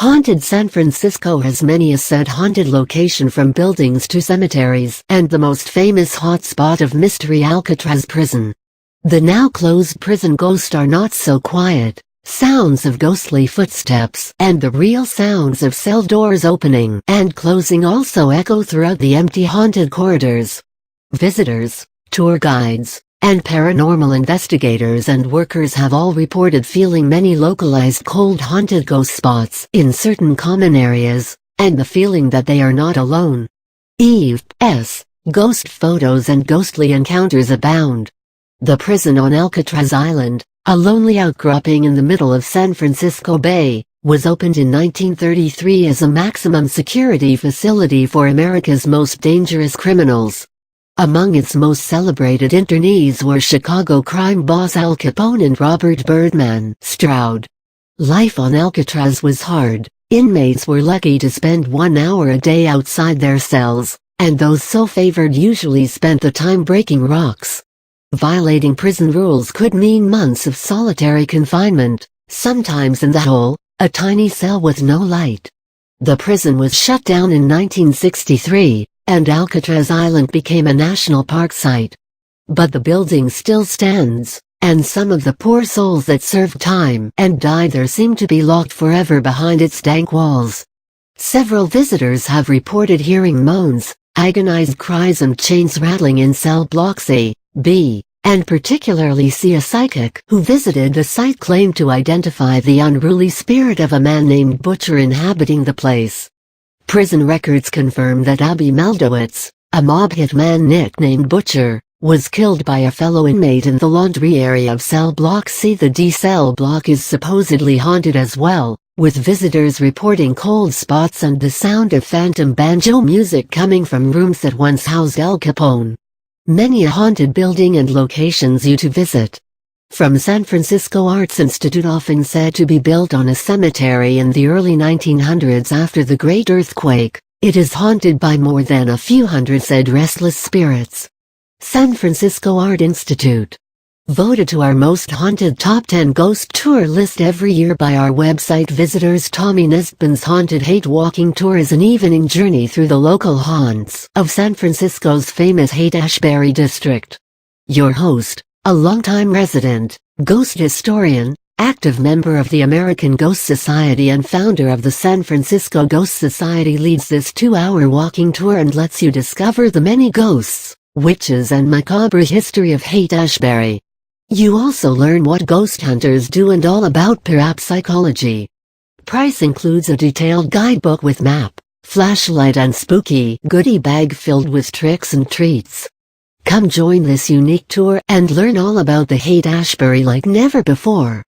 Haunted San Francisco has many a said haunted location from buildings to cemeteries, and the most famous hotspot of mystery Alcatraz prison. The now closed prison ghosts are not so quiet. Sounds of ghostly footsteps and the real sounds of cell doors opening and closing also echo throughout the empty haunted corridors. Visitors, tour guides, and paranormal investigators and workers have all reported feeling many localized cold haunted ghost spots in certain common areas, and the feeling that they are not alone. E.s. Ghost photos and ghostly encounters abound. The prison on Alcatraz Island, a lonely outcropping in the middle of San Francisco Bay, was opened in 1933 as a maximum security facility for America's most dangerous criminals. Among its most celebrated internees were Chicago crime boss Al Capone and Robert Birdman Stroud. Life on Alcatraz was hard. Inmates were lucky to spend 1 hour a day outside their cells, and those so favored usually spent the time breaking rocks. Violating prison rules could mean months of solitary confinement, sometimes in the hole, a tiny cell with no light. The prison was shut down in 1963, and Alcatraz Island became a national park site. But the building still stands, and some of the poor souls that served time and died there seem to be locked forever behind its dank walls. Several visitors have reported hearing moans, agonized cries and chains rattling in cell blocks A, B, and particularly C. A psychic who visited the site claimed to identify the unruly spirit of a man named Butcher inhabiting the place. Prison records confirm that Abby Meldowitz, a mob hitman nicknamed Butcher, was killed by a fellow inmate in the laundry area of cell block C. The D cell block is supposedly haunted as well, with visitors reporting cold spots and the sound of phantom banjo music coming from rooms that once housed Al Capone. Many a haunted building and locations you to visit. From San Francisco Arts Institute, often said to be built on a cemetery in the early 1900s after the Great Earthquake, it is haunted by more than a few hundred said restless spirits. San Francisco Art Institute. Voted to our most haunted top 10 ghost tour list every year by our website visitors. Tommy Nesbitt's Haunted Haight Walking Tour is an evening journey through the local haunts of San Francisco's famous Haight-Ashbury district. Your host, a longtime resident, ghost historian, active member of the American Ghost Society and founder of the San Francisco Ghost Society, leads this 2-hour walking tour and lets you discover the many ghosts, witches and macabre history of Haight-Ashbury. You also learn what ghost hunters do and all about parapsychology. Price includes a detailed guidebook with map, flashlight and spooky goodie bag filled with tricks and treats. Come join this unique tour and learn all about the Haight-Ashbury like never before.